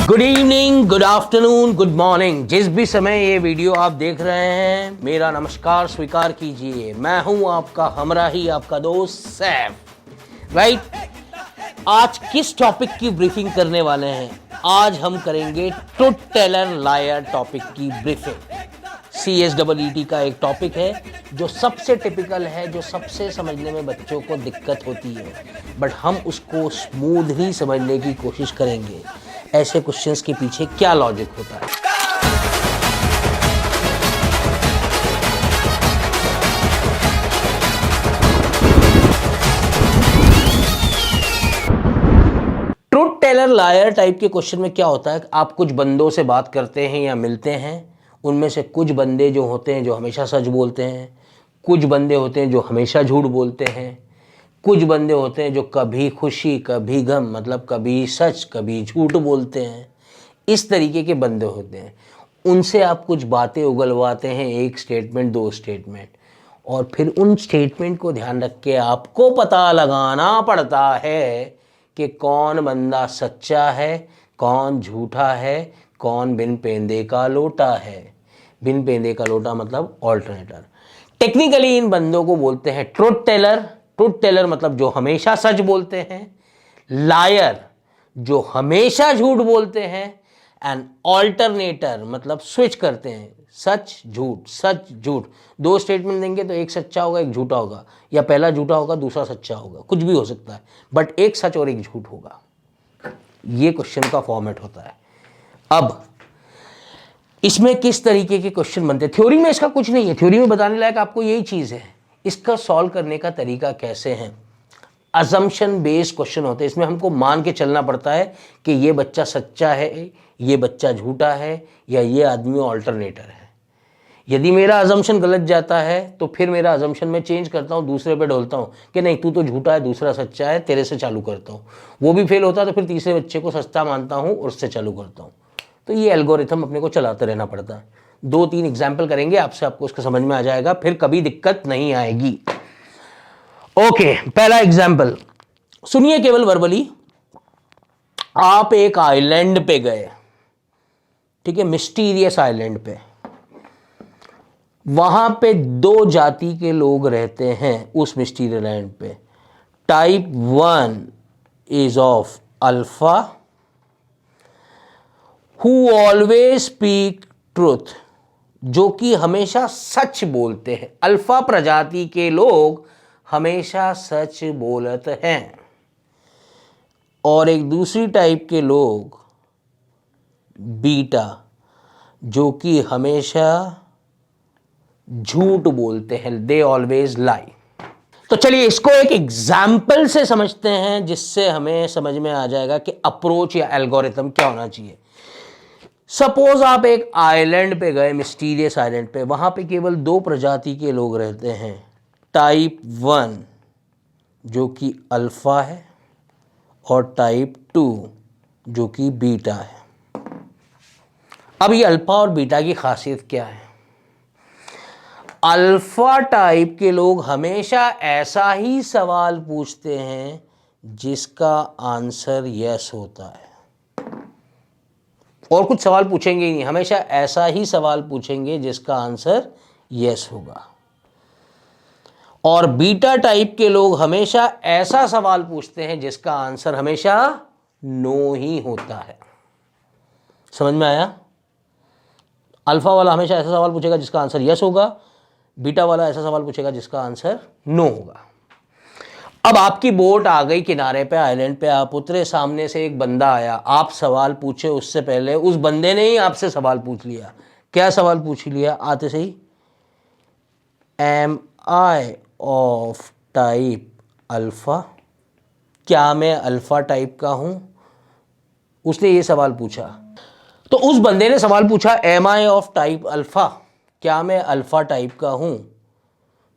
Good evening, good afternoon, good morning, जिस भी समय ये वीडियो आप देख रहे हैं, मेरा नमस्कार स्वीकार कीजिए। मैं हूं आपका हमराही, आपका दोस्त सैफ। राइट, आज किस टॉपिक की ब्रीफिंग करने वाले हैं? आज हम करेंगे ट्रुथ टेलर लायर टॉपिक की ब्रीफिंग। CSEET का एक टॉपिक है जो सबसे टिपिकल है, जो सबसे समझने में बच्चों को दिक्कत होती है, बट हम उसको स्मूथली समझने की कोशिश करेंगे। ऐसे क्वेश्चंस के पीछे क्या लॉजिक होता है। ट्रुथ टेलर लायर टाइप के क्वेश्चन में क्या होता है, आप कुछ बंदों से बात करते हैं या मिलते हैं, उनमें से कुछ बंदे जो होते हैं जो हमेशा सच बोलते हैं, कुछ बंदे होते हैं जो हमेशा झूठ बोलते हैं, कुछ बंदे होते हैं जो कभी खुशी कभी गम, मतलब कभी सच कभी झूठ बोलते हैं। इस तरीके के बंदे होते हैं। उनसे आप कुछ बातें उगलवाते हैं, एक स्टेटमेंट, दो स्टेटमेंट, और फिर उन स्टेटमेंट को ध्यान रख के आपको पता लगाना पड़ता है कि कौन बंदा सच्चा है, कौन झूठा है, कौन बिन पेंदे का लोटा है। बिन पेंदे का लोटा मतलब ऑल्टरनेटर। टेक्निकली इन बंदों को बोलते हैं ट्रुथ टेलर। ट्रुथ टेलर मतलब जो हमेशा सच बोलते हैं, लायर जो हमेशा झूठ बोलते हैं, एंड ऑल्टरनेटर मतलब स्विच करते हैं, सच झूठ सच झूठ। दो स्टेटमेंट देंगे तो एक सच्चा होगा एक झूठा होगा, या पहला झूठा होगा दूसरा सच्चा होगा, कुछ भी हो सकता है, बट एक सच और एक झूठ होगा। ये क्वेश्चन का फॉर्मेट होता है। अब इसमें किस तरीके के क्वेश्चन बनते हैं? थ्योरी में इसका कुछ नहीं है, थ्योरी में बताने लायक आपको यही चीज है। इसका सॉल्व करने का तरीका कैसे है? अजम्पशन बेस्ड क्वेश्चन होते हैं। इसमें हमको मान के चलना पड़ता है कि ये बच्चा सच्चा है, ये बच्चा झूठा है, या ये आदमी ऑल्टरनेटर है। यदि मेरा अजम्पशन गलत जाता है तो फिर मेरा अजम्पशन मैं चेंज करता हूँ, दूसरे पे ढोलता हूँ कि नहीं तू तो झूठा है, दूसरा सच्चा है, तेरे से चालू करता हूँ। वो भी फेल होता है तो फिर तीसरे बच्चे को सच्चा मानता हूँ और उससे चालू करता हूँ। तो ये एल्गोरिथम अपने को चलाते रहना पड़ता है। 2-3 एग्जाम्पल करेंगे आपसे, आपको उसका समझ में आ जाएगा, फिर कभी दिक्कत नहीं आएगी। ओके, पहला एग्जाम्पल सुनिए केवल वर्बली। आप एक आइलैंड पे गए, ठीक है, मिस्टीरियस आइलैंड पे। वहां पे 2 जाति के लोग रहते हैं उस मिस्टीरियस आइलैंड पे। Type 1 is of alpha who always speak truth, जो कि हमेशा सच बोलते हैं। अल्फा प्रजाति के लोग हमेशा सच बोलते हैं। और एक दूसरी टाइप के लोग बीटा, जो कि हमेशा झूठ बोलते हैं, दे ऑलवेज लाई। तो चलिए इसको एक एग्जाम्पल से समझते हैं, जिससे हमें समझ में आ जाएगा कि अप्रोच या एल्गोरिथम क्या होना चाहिए। सपोज आप एक आइलैंड पे गए, मिस्टीरियस आइलैंड पे, वहां पे केवल 2 प्रजाति के लोग रहते हैं। टाइप 1 जो कि अल्फा है, और टाइप 2 जो कि बीटा है। अब ये अल्फा और बीटा की खासियत क्या है? अल्फा टाइप के लोग हमेशा ऐसा ही सवाल पूछते हैं जिसका आंसर यस होता है, और कुछ सवाल पूछेंगे ही नहीं, हमेशा ऐसा ही सवाल पूछेंगे जिसका आंसर यस होगा। और बीटा टाइप के लोग हमेशा ऐसा सवाल पूछते हैं जिसका आंसर हमेशा नो ही होता है। समझ में आया? अल्फा वाला हमेशा ऐसा सवाल पूछेगा जिसका आंसर यस होगा, बीटा वाला ऐसा सवाल पूछेगा जिसका आंसर नो होगा। अब आपकी बोट आ गई किनारे पे, आइलैंड पे आप उतरे, सामने से एक बंदा आया, आप सवाल पूछे उससे पहले उस बंदे ने ही आपसे सवाल पूछ लिया। क्या सवाल पूछ लिया आते से ही? Am I of type alpha, क्या मैं अल्फा टाइप का हूं? उसने ये सवाल पूछा। तो उस बंदे ने सवाल पूछा am I of type alpha, क्या मैं अल्फा टाइप का हूं?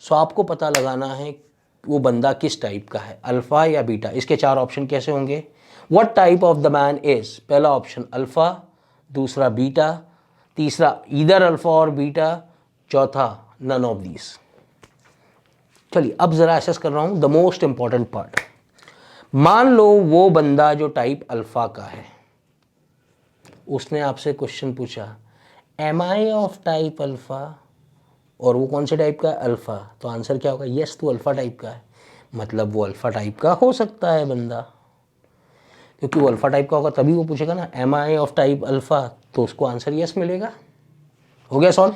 सो आपको पता लगाना है वो बंदा किस टाइप का है, अल्फा या बीटा। इसके 4 ऑप्शन कैसे होंगे? What type of the man is, पहला ऑप्शन अल्फा, दूसरा बीटा, तीसरा ईदर अल्फा और बीटा, चौथा नन ऑफ दीज। चलिए अब जरा एसेस कर रहा हूं द मोस्ट इंपॉर्टेंट पार्ट। मान लो वो बंदा जो टाइप अल्फा का है, उसने आपसे क्वेश्चन पूछा am I of type alpha, और वो कौन से टाइप का है? अल्फ़ा। तो आंसर क्या होगा? यस, तो अल्फ़ा टाइप का है, मतलब वो अल्फ़ा टाइप का हो सकता है बंदा, क्योंकि वो अल्फ़ा टाइप का होगा तभी वो पूछेगा ना am I of type alpha, तो उसको आंसर यस मिलेगा। हो गया सॉल्व।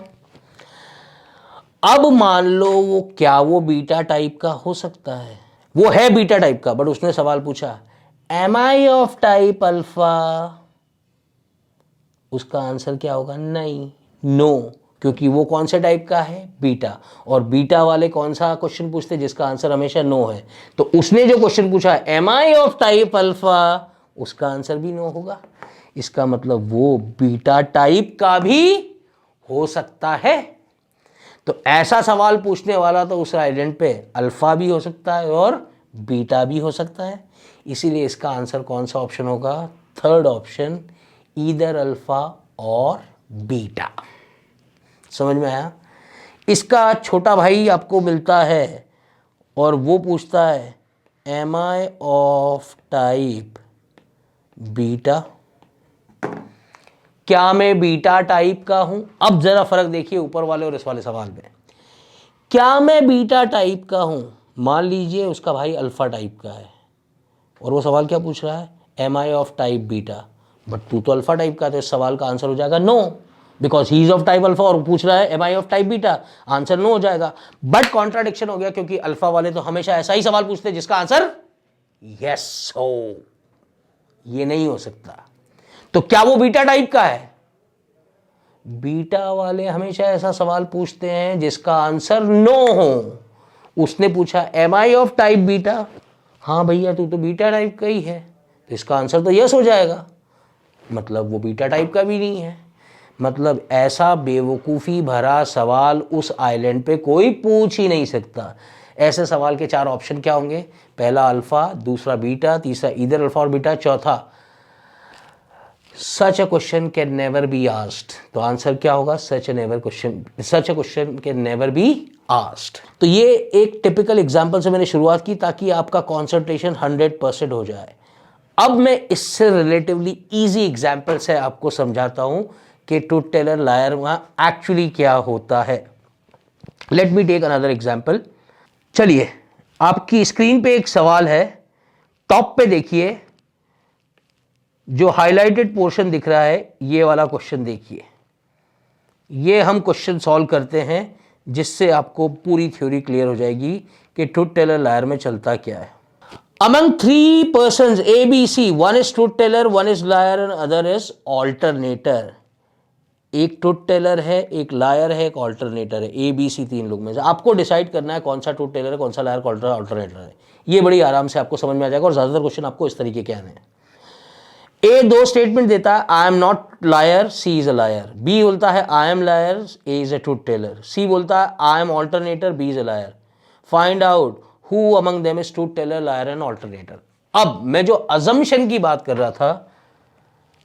अब मान लो वो बीटा टाइप का हो सकता है, वो है बीटा टाइप का, बट उसने सवाल पूछा am I of type alpha, उसका आंसर क्या होगा? नहीं, नो, क्योंकि वो कौन से टाइप का है? बीटा, और बीटा वाले कौन सा क्वेश्चन पूछते हैं जिसका आंसर हमेशा नो है, तो उसने जो क्वेश्चन पूछा am I of type alpha, उसका आंसर भी नो होगा। इसका मतलब वो बीटा टाइप का भी हो सकता है। तो ऐसा सवाल पूछने वाला तो उस आइडेंट पे अल्फा भी हो सकता है और बीटा भी हो सकता है, इसीलिए इसका आंसर कौन सा ऑप्शन होगा? थर्ड ऑप्शन, ईदर अल्फा और बीटा। समझ में आया? इसका छोटा भाई आपको मिलता है और वो पूछता है am I of type beta, क्या मैं बीटा टाइप का हूं? अब जरा फर्क देखिए ऊपर वाले और इस वाले सवाल में। क्या मैं बीटा टाइप का हूं? मान लीजिए उसका भाई अल्फा टाइप का है और वो सवाल क्या पूछ रहा है? Am I of type beta, but तू तो अल्फा टाइप का, तो इस सवाल का आंसर हो जाएगा no, because he is of type alpha और पूछ रहा है am I of type beta, answer no हो जाएगा। बट कॉन्ट्राडिक्शन हो गया, क्योंकि अल्फा वाले तो हमेशा ऐसा ही सवाल पूछते हैं जिसका आंसर यस हो, ये नहीं हो सकता। तो क्या वो बीटा टाइप का है? बीटा वाले हमेशा ऐसा सवाल पूछते हैं जिसका आंसर नो हो। उसने पूछा am I of type beta, हाँ भैया तू तो बीटा टाइप का ही है, तो इसका आंसर तो यस हो जाएगा, मतलब वो बीटा टाइप का भी नहीं है। मतलब ऐसा बेवकूफ़ी भरा सवाल उस आइलैंड पे कोई पूछ ही नहीं सकता। ऐसे सवाल के चार ऑप्शन क्या होंगे? पहला अल्फा, दूसरा बीटा, तीसरा ईदर अल्फा और बीटा, चौथा such a question can never be asked. तो आंसर क्या होगा? Such a question can never be asked. तो ये एक टिपिकल एग्जांपल से मैंने शुरुआत की ताकि आपका कंसंट्रेशन 100% हो जाए। अब मैं इससे रिलेटिवली इजी एग्जांपल से आपको समझाता हूं कि ट्रूथ टेलर लायर वहां एक्चुअली क्या होता है। Let me take another example. चलिए, आपकी स्क्रीन पे एक सवाल है, टॉप पे देखिए, जो हाईलाइटेड पोर्शन दिख रहा है ये वाला क्वेश्चन देखिए। ये हम क्वेश्चन सॉल्व करते हैं जिससे आपको पूरी थ्योरी क्लियर हो जाएगी कि ट्रूथ टेलर लायर में चलता क्या है। Among three persons A B C, one is truth teller, one is liar and other is alternator. एक ट्रूथ टेलर है, एक लायर है, एक ऑल्टरनेटर है। ए बी सी तीन लोग में से आपको डिसाइड करना है कौन सा ट्रूथ टेलर है, कौन सा लायर, ऑल्टरनेटर है। ये बड़ी आराम से आपको समझ में आ जाएगा और ज्यादातर क्वेश्चन आपको इस तरीके के आने हैं। ए दो स्टेटमेंट देता है, I am not liar, C is a liar. B बोलता है I am liar, A is a truth teller. C बोलता है I am alternator, B is a liar. Find out who among them is truth teller, liar and alternator. अब मैं जो assumption की बात कर रहा था,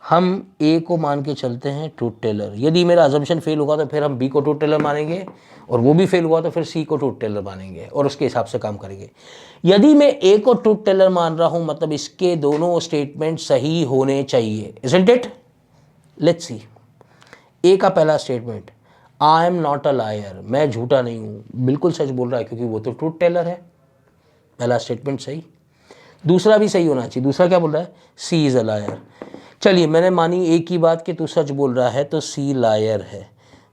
हम ए को मान के चलते हैं ट्रूथ टेलर। यदि मेरा अजम्पशन फेल होगा तो फिर हम बी को ट्रूथ टेलर मानेंगे, और वो भी फेल हुआ तो फिर सी को ट्रूथ टेलर मानेंगे और उसके हिसाब से काम करेंगे। यदि मैं ए को ट्रूथ टेलर मान रहा हूं, मतलब इसके दोनों स्टेटमेंट सही होने चाहिए, isn't it? Let's see. A का पहला statement, I am not a liar, मैं झूठा नहीं हूं, बिल्कुल सच बोल रहा है क्योंकि वो तो ट्रूथ टेलर है। पहला स्टेटमेंट सही। दूसरा भी सही होना चाहिए। दूसरा क्या बोल रहा है? सी इज अ लायर। चलिए, मैंने मानी ए की बात कि तू सच बोल रहा है, तो सी लायर है।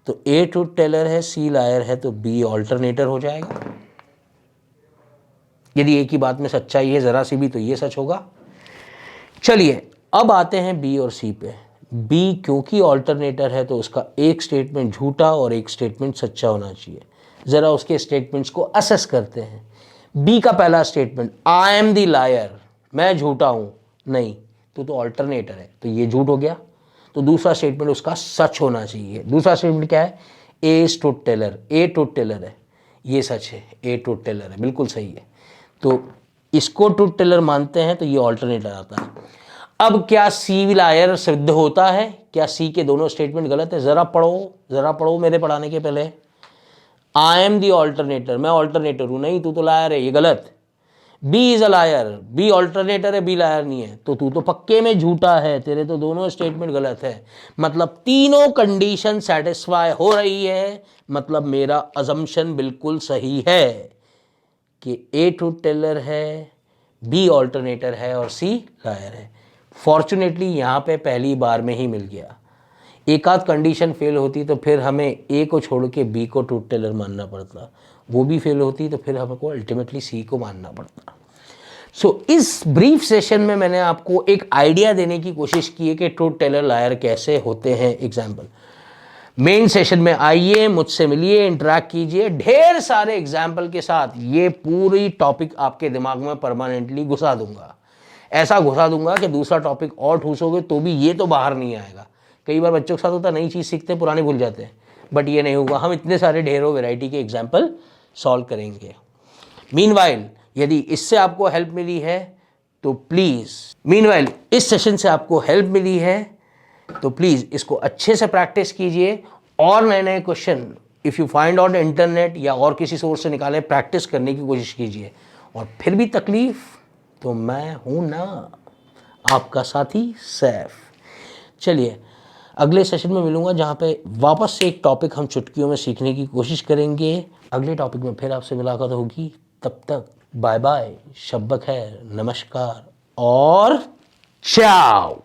तो ए ट्रूथ टेलर है, सी लायर है, तो बी ऑल्टरनेटर हो जाएगा। यदि ए की बात में सच्चाई है जरा सी भी, तो ये सच होगा। चलिए, अब आते हैं बी और सी पे। बी क्योंकि ऑल्टरनेटर है तो उसका एक स्टेटमेंट झूठा और एक स्टेटमेंट सच्चा होना चाहिए। जरा उसके स्टेटमेंट्स को असेस करते हैं। बी का पहला statement, I am the liar, मैं झूठा हूं, नहीं, तो ऑल्टरनेटर है, तो ये झूठ हो गया। तो दूसरा स्टेटमेंट उसका सच होना चाहिए। दूसरा स्टेटमेंट क्या है? A is truth teller, A truth teller है, ये सच है, ए ट्रूथ टेलर है, बिल्कुल सही है। तो इसको ट्रूथ टेलर मानते हैं, तो ये ऑल्टरनेटर आता है। अब क्या सी लायर सिद्ध होता है? क्या सी के दोनों स्टेटमेंट गलत है? जरा पढ़ो मेरे पढ़ाने के पहले। आई एम दी ऑल्टरनेटर, मैं ऑल्टरनेटर हूं, नहीं तू तो लायर है, ये गलत। B is a liar, B alternator है, बी लायर नहीं है, तो तू तो पक्के में झूठा है, तेरे तो दोनों स्टेटमेंट गलत है। मतलब तीनों कंडीशन सेटिस्फाई हो रही है, मतलब मेरा अजम्पशन बिल्कुल सही है कि ए ट्रूथ टेलर है, बी ऑल्टरनेटर है और सी लायर है। फॉर्चुनेटली यहाँ पे पहली बार में ही मिल गया। एक आध कंडीशन फेल होती तो फिर हमें ए को छोड़ के बी को ट्रूथ टेलर मानना पड़ता, वो भी फेल होती तो फिर हमको अल्टीमेटली सी को मानना पड़ता। इस ब्रीफ सेशन में मैंने आपको एक आइडिया देने की कोशिश की है कि ट्रूथ टेलर लायर कैसे होते हैं। एग्जाम्पल, मेन सेशन में आइए, मुझसे मिलिए, इंटरेक्ट कीजिए, ढेर सारे एग्जाम्पल के साथ ये पूरी टॉपिक आपके दिमाग में परमानेंटली घुसा दूंगा। ऐसा घुसा दूंगा कि दूसरा टॉपिक और ठूसोगे तो भी ये तो बाहर नहीं आएगा। कई बार बच्चों के साथ होता है, नई चीज़ सीखते हैं, पुरानी भूल जाते हैं, बट ये नहीं होगा। हम इतने सारे ढेरों वैरायटी के एग्जाम्पल सॉल्व करेंगे। मीनवाइल यदि इससे आपको हेल्प मिली है तो प्लीज़, इस सेशन से आपको हेल्प मिली है तो प्लीज़ इसको अच्छे से प्रैक्टिस कीजिए और नए नए question if you find out internet या और किसी सोर्स से निकाले, प्रैक्टिस करने की कोशिश कीजिए। और फिर भी तकलीफ तो मैं हूं ना, आपका साथी सैफ। चलिए अगले सेशन में मिलूंगा जहाँ पे वापस से एक टॉपिक हम चुटकियों में सीखने की कोशिश करेंगे। अगले टॉपिक में फिर आपसे मुलाकात होगी। तब तक बाय बाय, शब्बा खैर, नमस्कार और चाओ।